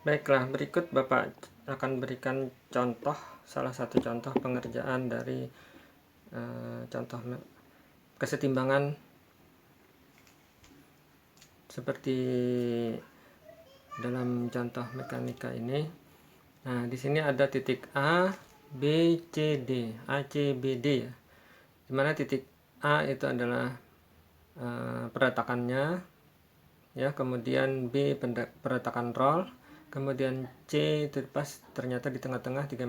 Baiklah, berikut Bapak akan berikan contoh, salah satu contoh pengerjaan dari contoh kesetimbangan seperti dalam contoh mekanika ini. Nah, di sini ada titik A, B, C, D, A, C, B, D ya. Dimana titik A itu adalah perletakannya, ya, kemudian B perletakan roll, kemudian C itu pas ternyata di tengah-tengah 3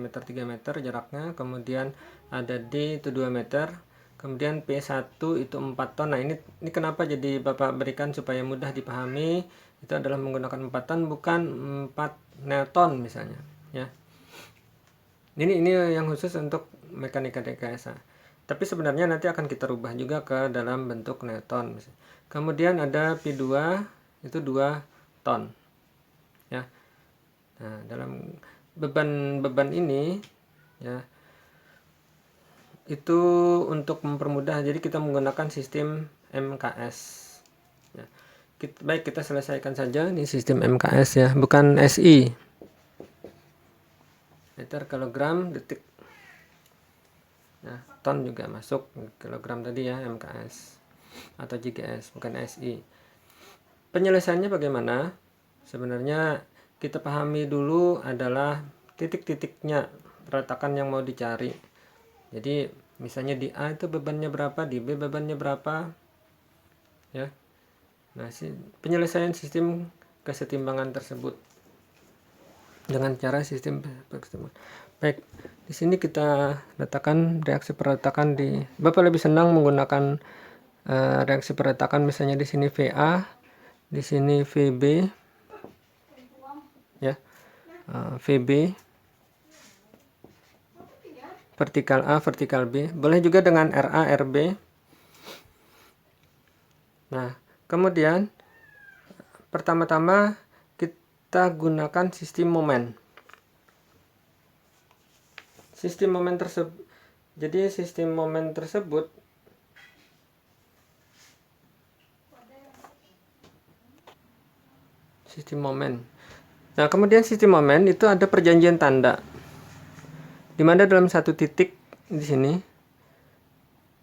meter jaraknya, kemudian ada D itu 2 meter, kemudian P1 itu 4 ton. Nah, ini kenapa jadi Bapak berikan supaya mudah dipahami, itu adalah menggunakan 4 ton bukan 4 Newton misalnya, ya. Ini yang khusus untuk mekanika DKSA. Tapi sebenarnya nanti akan kita rubah juga ke dalam bentuk Newton. Kemudian ada P2 itu 2 ton. Ya. Nah, dalam beban ini ya itu untuk mempermudah, jadi kita menggunakan sistem MKS. Ya. Baik, kita selesaikan saja ini sistem MKS ya, bukan SI. Meter kilogram detik. Nah, ton juga masuk, kilogram tadi ya, MKS atau GKS, bukan SI. Penyelesaiannya bagaimana? Sebenarnya kita pahami dulu adalah titik-titiknya perletakan yang mau dicari. Jadi misalnya di A itu bebannya berapa, di B bebannya berapa, ya. Nah, penyelesaian sistem kesetimbangan tersebut dengan cara sistem kesetimbangan. Baik, di sini kita letakkan reaksi perletakan di. Bapak lebih senang menggunakan reaksi perletakan misalnya di sini VA, di sini VB, ya, VB, vertikal A, vertikal B. Boleh juga dengan RA, RB. Nah, kemudian pertama-tama kita gunakan sistem momen. Sistem momen tersebut, jadi sistem momen tersebut sistem momen. Nah, kemudian sistem momen itu ada perjanjian tanda, di mana dalam satu titik di sini,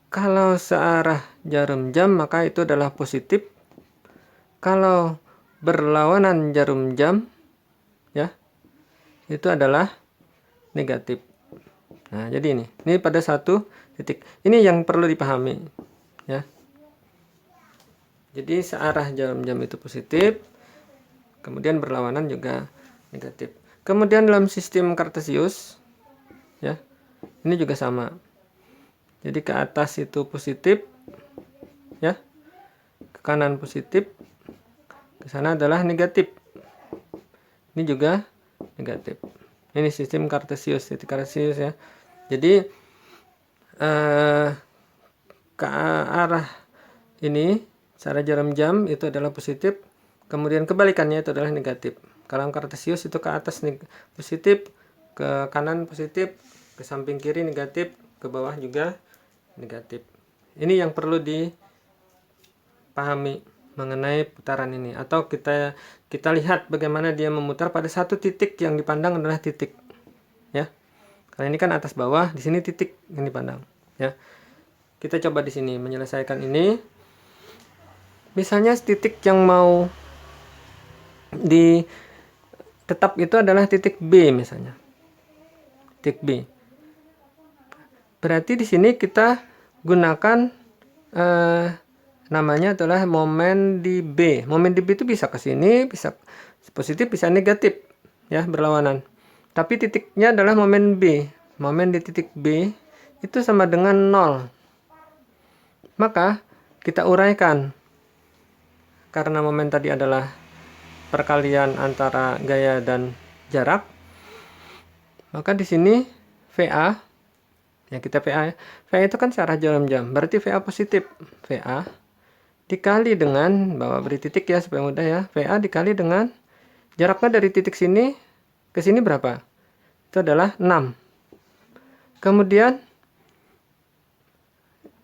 kalau searah jarum jam maka itu adalah positif. Kalau berlawanan jarum jam, ya, itu adalah negatif. Nah, jadi ini pada satu titik. Ini yang perlu dipahami, ya. Jadi searah jarum jam itu positif, kemudian berlawanan juga negatif. Kemudian dalam sistem Kartesius, ya, ini juga sama. Jadi ke atas itu positif, ya, ke kanan positif, ke sana adalah negatif. Ini juga negatif. Ini sistem Kartesius, titik Kartesius ya. Jadi ke arah ini, searah jarum jam itu adalah positif, kemudian kebalikannya itu adalah negatif. Kalau Kartesius itu ke atas positif, ke kanan positif, ke samping kiri negatif, ke bawah juga negatif. Ini yang perlu dipahami mengenai putaran ini, atau kita lihat bagaimana dia memutar pada satu titik yang dipandang adalah titik, ya. Karena ini kan atas bawah, di sini titik yang dipandang, ya. Kita coba di sini menyelesaikan ini. Misalnya titik yang mau tetap itu adalah titik B misalnya. Titik B. Berarti di sini kita gunakan namanya adalah momen di B. Momen di B itu bisa ke sini, bisa positif, bisa negatif, ya, berlawanan. Tapi titiknya adalah momen B. Momen di titik B itu sama dengan 0. Maka kita uraikan. Karena momen tadi adalah perkalian antara gaya dan jarak, maka di sini VA, ya, kita VA ya. VA itu kan searah jarum jam, berarti VA positif. VA dikali dengan, bawa beri titik ya supaya mudah ya. VA dikali dengan jaraknya dari titik sini ke sini berapa? Itu adalah 6. Kemudian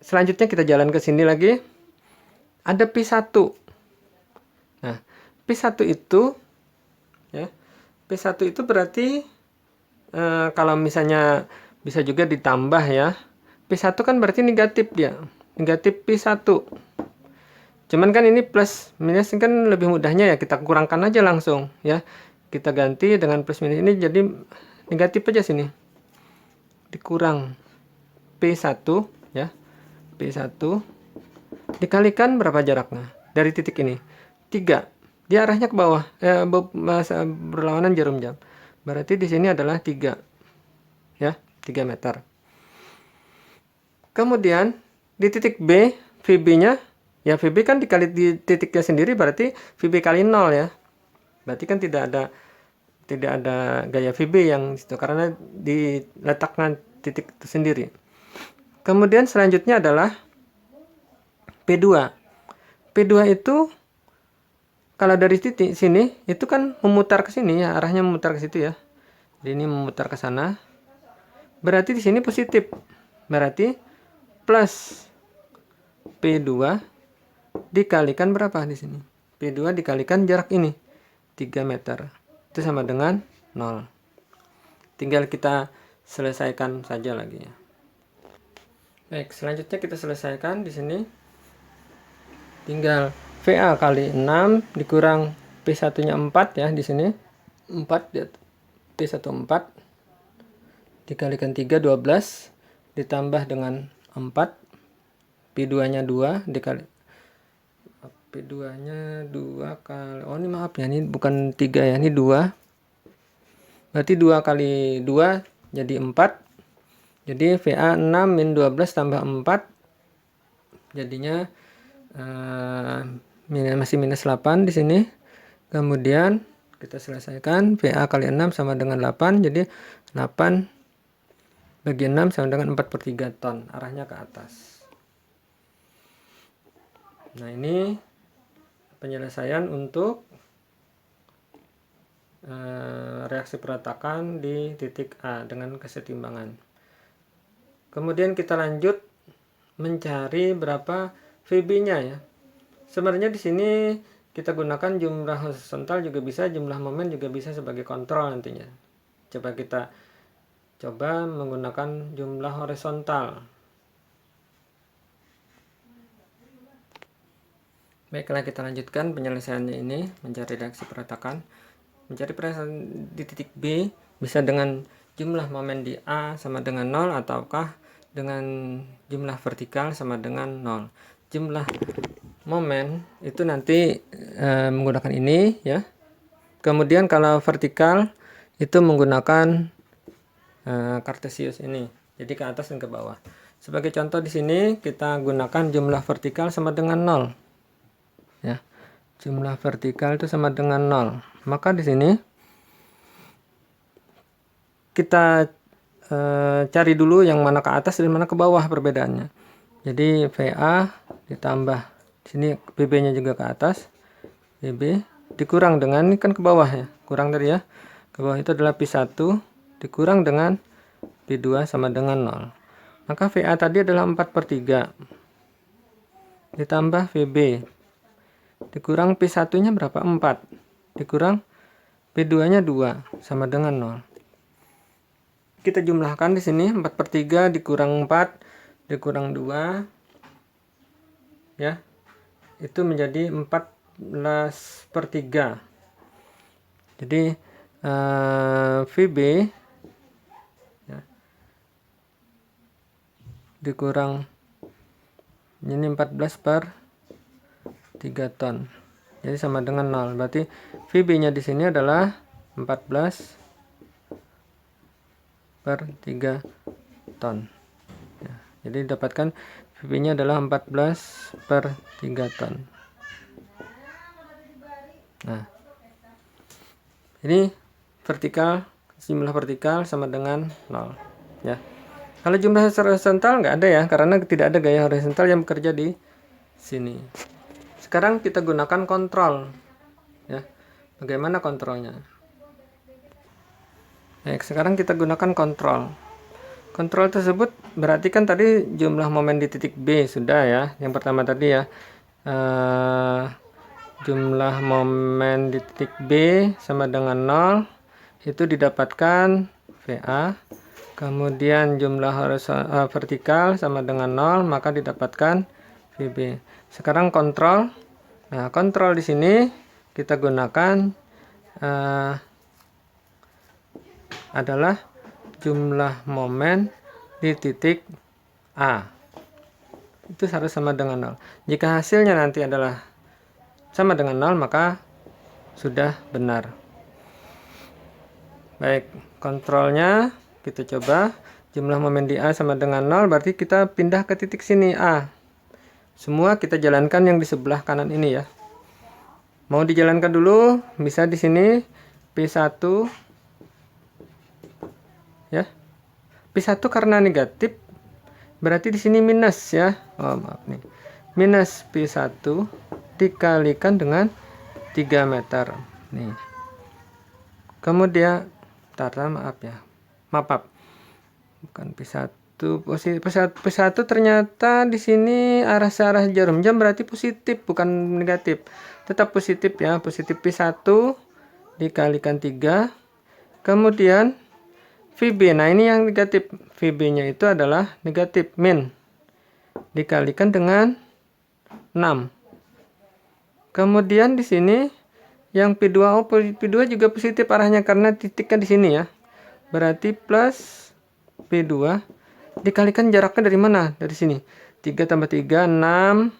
selanjutnya kita jalan ke sini lagi. Ada P1. Nah, P1 itu, ya, P1 itu berarti kalau misalnya bisa juga ditambah ya. P1 kan berarti negatif dia. Negatif P1. Cuman kan ini plus minus kan lebih mudahnya ya kita kurangkan aja langsung ya. Kita ganti dengan plus minus ini jadi negatif aja sini. Dikurang P1 ya. P1 dikalikan berapa jaraknya dari titik ini? 3. Dia arahnya ke bawah, berlawanan jarum jam. Berarti di sini adalah 3. Ya, 3 meter. Kemudian di titik B, VB-nya ya VB kan dikali di titiknya sendiri berarti VB kali 0 ya. Berarti kan tidak ada gaya VB yang itu karena diletakkan titik itu sendiri. Kemudian selanjutnya adalah P2. P2 itu kalau dari titik sini itu kan memutar ke sini ya, arahnya memutar ke situ ya. Jadi ini memutar ke sana. Berarti di sini positif. Berarti plus P2 dikalikan berapa di sini? P2 dikalikan jarak ini 3 meter. Itu sama dengan 0. Tinggal kita selesaikan saja lagi ya. Baik, selanjutnya kita selesaikan di sini. Tinggal VA kali 6 dikurang P1-nya 4 ya di sini. 4 P1 4 dikalikan 3 12 ditambah dengan 4 P2-nya 2 dikali P2-nya 2 kali ini maaf ya ini bukan 3 ya ini 2. Berarti 2 kali 2 jadi 4. Jadi VA 6 min 12 tambah 4 jadinya masih minus 8 di sini. Kemudian kita selesaikan VA kali 6 sama dengan 8. Jadi 8 bagi 6 sama dengan 4/3 ton. Arahnya ke atas. Nah ini penyelesaian untuk reaksi peretakan di titik A dengan kesetimbangan. Kemudian kita lanjut mencari berapa VB-nya ya. Sebenarnya di sini kita gunakan jumlah horizontal juga bisa, jumlah momen juga bisa sebagai kontrol nantinya. Kita coba menggunakan jumlah horizontal. Baiklah, kita lanjutkan penyelesaiannya ini mencari reaksi peretakan. Mencari peretakan di titik B bisa dengan jumlah momen di A sama dengan 0 ataukah dengan jumlah vertikal sama dengan 0. Jumlah momen itu nanti menggunakan ini ya. Kemudian kalau vertikal itu menggunakan Cartesius ini. Jadi ke atas dan ke bawah. Sebagai contoh di sini kita gunakan jumlah vertikal sama dengan 0. Ya. Jumlah vertikal itu sama dengan 0. Maka di sini kita cari dulu yang mana ke atas dan mana ke bawah perbedaannya. Jadi VA ditambah sini PB-nya juga ke atas, PB dikurang dengan ini kan ke bawah ya, kurang tadi ya. Ke bawah itu adalah P1 dikurang dengan P2 sama dengan 0. Maka VA tadi adalah 4/3 ditambah VB dikurang P1-nya berapa? 4 dikurang P2-nya 2 sama dengan 0. Kita jumlahkan di sini 4/3 dikurang 4 dikurang 2 ya, itu menjadi 14/3. Jadi VB ya, dikurang ini 14/3 ton, jadi sama dengan 0. Berarti VB nya di sini adalah 14/3 ton. Jadi dapatkan VB-nya adalah 14/3 ton. Nah, ini vertikal, jumlah vertikal sama dengan 0 ya. Kalau jumlah horizontal nggak ada ya, karena tidak ada gaya horizontal yang bekerja di sini. Sekarang kita gunakan kontrol ya. Bagaimana kontrolnya? Baik, sekarang kita gunakan kontrol. Kontrol tersebut berarti kan tadi jumlah momen di titik B sudah ya. Yang pertama tadi ya, jumlah momen di titik B sama dengan 0. itu didapatkan VA. Kemudian jumlah vertikal sama dengan 0, maka didapatkan VB. Sekarang kontrol. Nah, kontrol di sini kita gunakan adalah jumlah momen di titik A. Itu harus sama dengan 0. Jika hasilnya nanti adalah sama dengan 0, maka sudah benar. Baik, kontrolnya kita coba. Jumlah momen di A sama dengan 0, berarti kita pindah ke titik sini A. Semua kita jalankan yang di sebelah kanan ini ya. Mau dijalankan dulu, bisa di sini P1 ya. P1 karena negatif, berarti di sini minus ya. Oh, maaf nih. Minus P1 dikalikan dengan 3 meter. Nih. Kemudian maaf ya. Maaf. Bukan P1. P1 ternyata di sini arah jarum jam berarti positif, bukan negatif. Tetap positif ya. Positif P1 dikalikan 3. Kemudian VB. Nah, ini yang negatif. VB-nya itu adalah negatif min. Dikalikan dengan 6. Kemudian di sini yang P2, P2 juga positif arahnya karena titiknya di sini ya. Berarti plus P2 dikalikan jaraknya dari mana? Dari sini. 3 tambah 3, 6,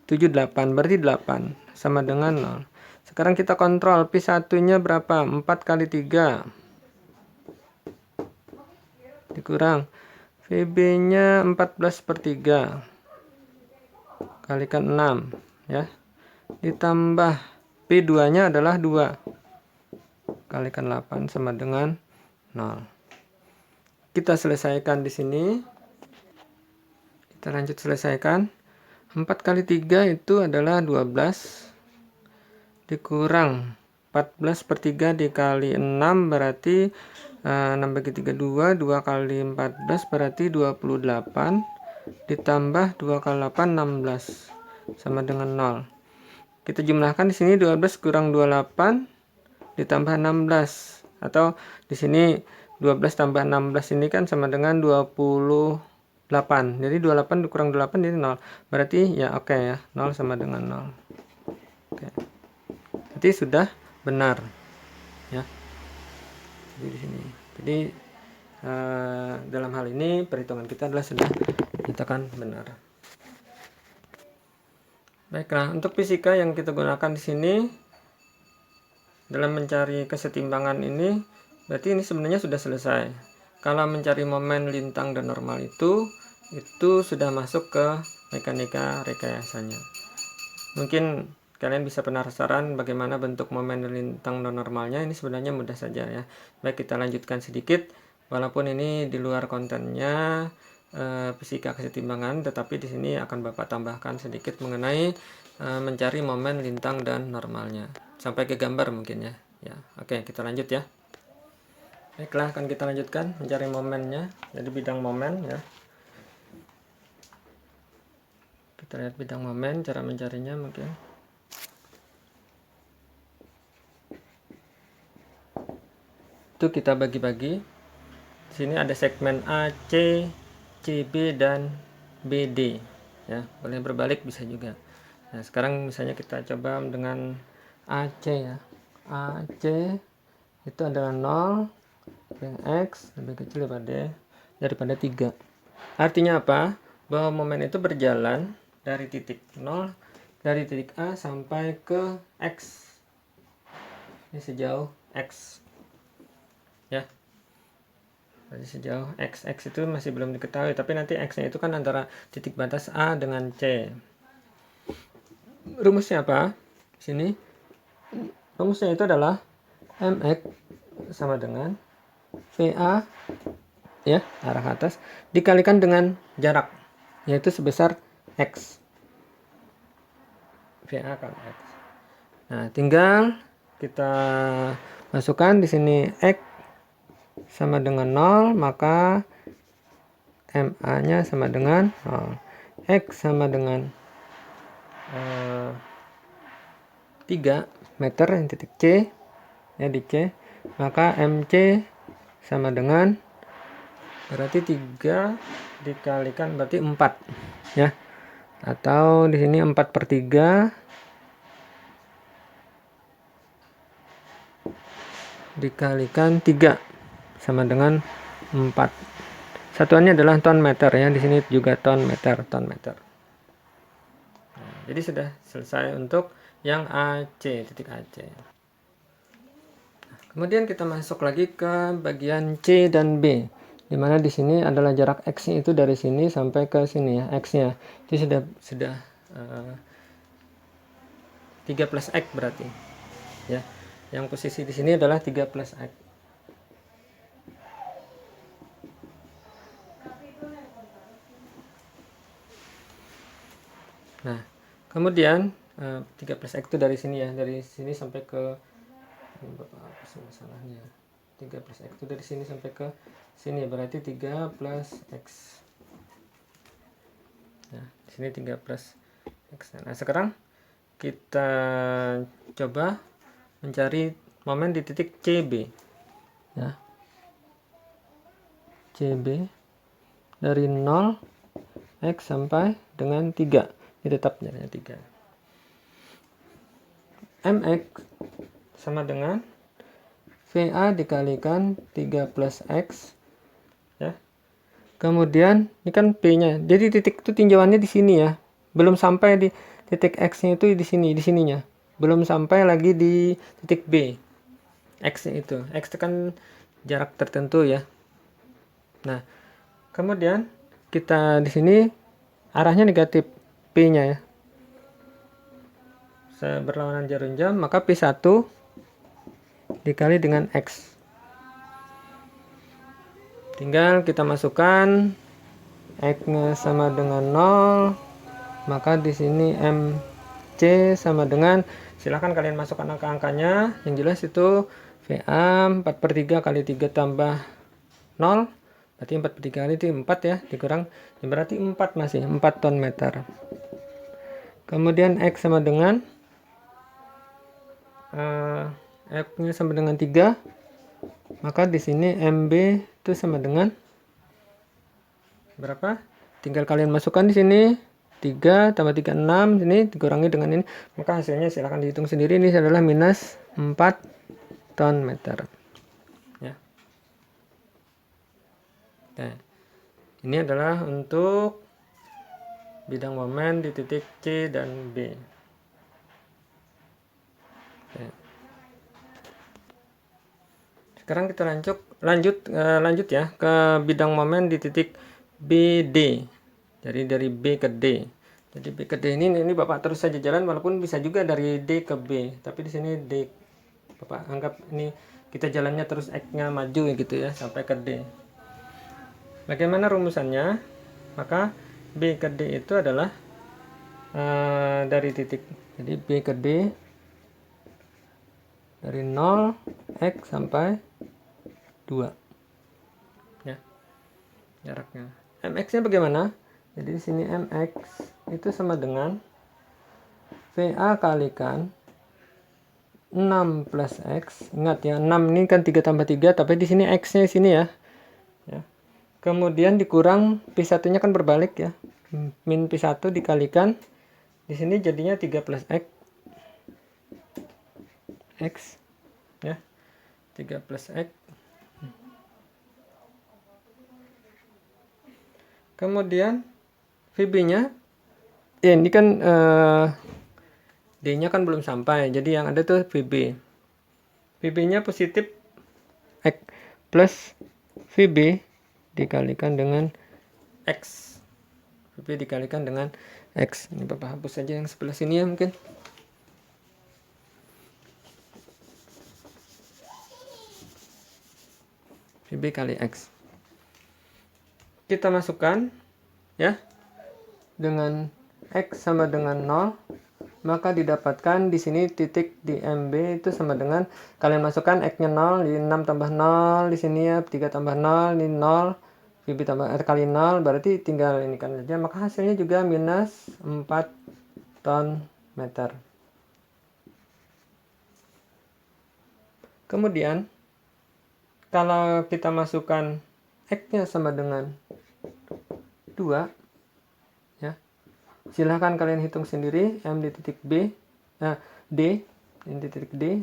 7, 8. Berarti 8. Sama dengan 0. Sekarang kita kontrol. P1-nya berapa? 4 kali 3. Dikurang. VB-nya 14/3. Kalikan 6. Ya. Ditambah P2-nya adalah 2. Kalikan 8 sama dengan 0. Kita selesaikan di sini. Kita lanjut selesaikan. 4 kali 3 itu adalah 12. Dikurang 14/3 dikali 6 berarti 6 bagi 3 2. 2 kali 14 berarti 28. Ditambah 2 kali 8 16. Sama dengan 0. Kita jumlahkan di sini 12 kurang 28 ditambah 16, atau di sini 12 tambah 16 ini kan sama dengan 28. Jadi 28 dikurang 8 jadi 0. Berarti ya oke ya, 0 sama dengan 0. Oke. Berarti sudah benar ya. Jadi di sini. Jadi dalam hal ini perhitungan kita adalah sudah nyatakan benar. Baiklah, untuk fisika yang kita gunakan di sini dalam mencari kesetimbangan ini, berarti ini sebenarnya sudah selesai. Kalau mencari momen lintang dan normal itu sudah masuk ke mekanika rekayasanya. Mungkin kalian bisa penasaran bagaimana bentuk momen lintang dan normalnya. Ini sebenarnya mudah saja ya. Baik, kita lanjutkan sedikit. Walaupun ini di luar kontennya fisika kesetimbangan, tetapi di sini akan Bapak tambahkan sedikit mengenai mencari momen lintang dan normalnya. Sampai ke gambar mungkin ya. Ya, oke, kita lanjut ya. Baiklah, akan kita lanjutkan mencari momennya. Jadi bidang momen ya. Kita lihat bidang momen, cara mencarinya mungkin. Itu kita bagi-bagi. Di sini ada segmen AC, CB dan BD ya, boleh berbalik bisa juga. Nah, sekarang misalnya kita coba dengan AC ya. AC itu adalah 0, yang X lebih kecil daripada 3. Artinya apa? Bahwa momen itu berjalan dari titik 0, dari titik A sampai ke X. Ini sejauh X ya. Jadi sejauh X itu masih belum diketahui, tapi nanti X-nya itu kan antara titik batas A dengan C. Rumusnya apa? Sini. Rumusnya itu adalah MX sama dengan VA ya, arah atas dikalikan dengan jarak, yaitu sebesar X. VA kan X. Nah, tinggal kita masukkan di sini X sama dengan 0, maka MA-nya sama dengan 0. X sama dengan 3 meter yang titik C ya, di C, maka MC sama dengan berarti 3 dikalikan berarti 4 ya, atau di sini 4/3 dikalikan 3 sama dengan 4. Satuannya adalah ton meter ya, di sini juga ton meter. Nah, jadi sudah selesai untuk yang AC, titik AC. Kemudian kita masuk lagi ke bagian C dan B, dimana di sini adalah jarak X itu dari sini sampai ke sini ya, X-nya. Itu sudah 3 plus X berarti. Ya. Yang posisi di sini adalah 3 plus X. Nah, kemudian 3 plus X itu dari sini ya, dari sini sampai ke ini Bapak hapus masalahnya. 3 plus X itu dari sini sampai ke sini, berarti 3 plus X. Nah, di sini 3 plus X. Nah, sekarang kita coba mencari momen di titik CB. Ya. CB dari 0 X sampai dengan 3. Ini tetap jaraknya 3. MX sama dengan VA dikalikan 3 plus X ya. Kemudian ini kan P-nya. Jadi titik itu tinjauannya di sini ya. Belum sampai di titik X-nya itu di sini, di sininya. Belum sampai lagi di titik B. X-nya itu. X itu kan jarak tertentu ya. Nah, kemudian kita di sini arahnya negatif P-nya ya. Berlawanan jarum jam, maka P1 dikali dengan X. Tinggal kita masukkan X-nya sama dengan 0, maka di sini MC sama dengan, silahkan kalian masukkan angka-angkanya, yang jelas itu VA 4/3 kali 3 tambah 0, berarti 4/3 kali itu 4 ya, dikurang, berarti 4 masih, 4 ton meter. Kemudian X sama dengan F-nya sama dengan 3, maka di sini MB itu sama dengan berapa? Tinggal kalian masukkan di sini 3 tambah 3 6, ini dikurangi dengan ini, maka hasilnya silahkan dihitung sendiri. Ini adalah minus 4 ton meter ya. Nah, ini adalah untuk bidang momen di titik C dan B. Sekarang kita lanjut ya ke bidang momen di titik BD. Jadi dari B ke D. Jadi B ke D ini Bapak terus saja jalan, walaupun bisa juga dari D ke B. Tapi di sini D, Bapak anggap ini kita jalannya terus X-nya maju gitu ya sampai ke D. Bagaimana rumusannya? Maka B ke D itu adalah dari titik, jadi B ke D dari 0 X sampai 2 ya jaraknya. MX-nya bagaimana? Jadi di sini MX itu sama dengan VA kalikan 6 plus X. Ingat ya, 6 ini kan 3 tambah 3, tapi di sini X-nya di sini ya. Kemudian dikurang P1-nya kan berbalik ya. Min P1 dikalikan di sini jadinya 3 plus X ya. 3 plus X. Kemudian VB-nya ya, ini kan D-nya kan belum sampai, jadi yang ada tuh VB. VB-nya positif X plus VB dikalikan dengan X. VB dikalikan dengan X. Ini Bapak hapus saja yang sebelah sini ya mungkin. VB kali X. Kita masukkan ya dengan X sama dengan 0, maka didapatkan di sini titik di MB itu sama dengan, kalian masukkan X-nya 0, di 6 tambah 0 di sini ya, 3 tambah 0 ini 0, VB tambah kali 0, berarti tinggal ini kan saja, maka hasilnya juga minus 4 ton meter. Kemudian kalau kita masukkan X-nya sama dengan 2 ya. Silahkan kalian hitung sendiri M di titik B, D ini di titik D.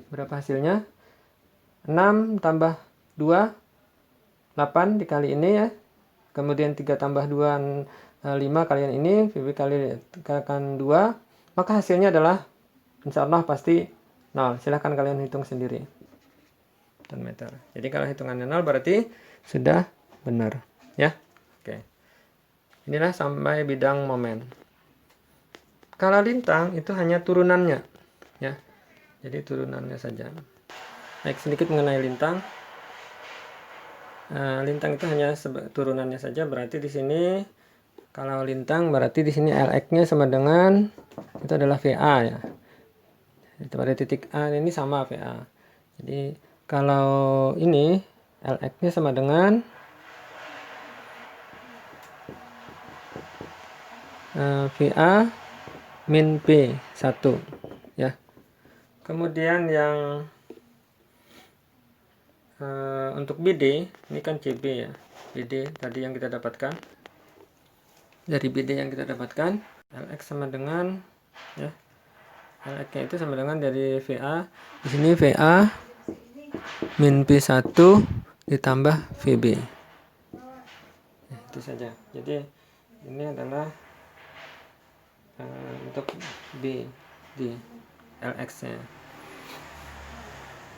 Berapa hasilnya? 6 tambah 2 8 dikali ini ya. Kemudian 3 tambah 2 5 kalian ini, VB kalikan 2, maka hasilnya adalah insya Allah pasti 0. Silahkan kalian hitung sendiri. Newton meter. Jadi kalau hitungannya 0 berarti sudah benar ya. Oke. Inilah sampai bidang momen. Kalau lintang itu hanya turunannya ya. Jadi turunannya saja. Baik, sedikit mengenai lintang. Lintang itu hanya turunannya saja, berarti di sini kalau lintang berarti di sini Lx-nya sama dengan itu adalah VA ya. Itu pada titik A ini sama VA. Jadi kalau ini Lx-nya sama dengan VA min P1 ya. Kemudian yang untuk BD ini kan CB ya. BD tadi yang kita dapatkan. Dari BD yang kita dapatkan Lx sama dengan ya. Lx-nya itu sama dengan dari VA. Di sini VA min P1 ditambah VB. Itu saja. Jadi ini adalah untuk B di Lx-nya.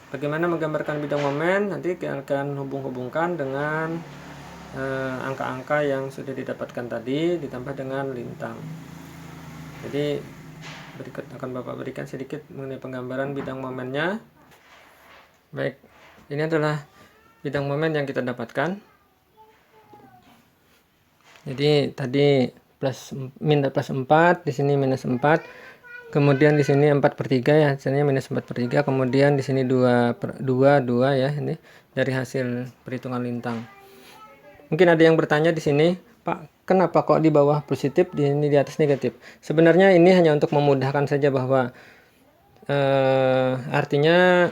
Bagaimana menggambarkan bidang momen? Nanti kita akan hubung-hubungkan dengan angka-angka yang sudah didapatkan tadi ditambah dengan lintang. Jadi berikut akan Bapak berikan sedikit mengenai penggambaran bidang momennya. Baik, ini adalah bidang momen yang kita dapatkan. Jadi tadi plus 4, di sini minus 4. Kemudian di sini 4/3 ya, hasilnya minus 4/3. Kemudian di sini 2 ya, ini dari hasil perhitungan lintang. Mungkin ada yang bertanya di sini, Pak, kenapa kok di bawah positif, di sini di atas negatif? Sebenarnya ini hanya untuk memudahkan saja bahwa artinya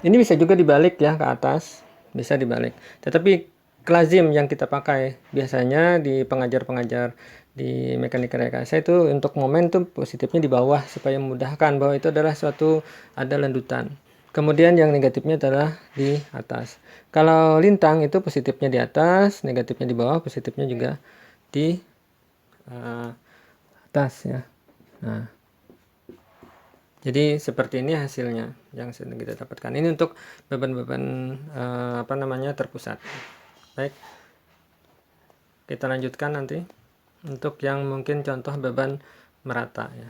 ini bisa juga dibalik ya ke atas, bisa dibalik. Tetapi kelazim yang kita pakai biasanya di pengajar-pengajar di mekanika rekayasa itu untuk momen tuh positifnya di bawah supaya memudahkan bahwa itu adalah suatu ada landutan. Kemudian yang negatifnya adalah di atas. Kalau lintang itu positifnya di atas, negatifnya di bawah, positifnya juga di atas ya. Nah, jadi seperti ini hasilnya yang sedang kita dapatkan. Ini untuk beban-beban terpusat. Baik, kita lanjutkan nanti untuk yang mungkin contoh beban merata ya.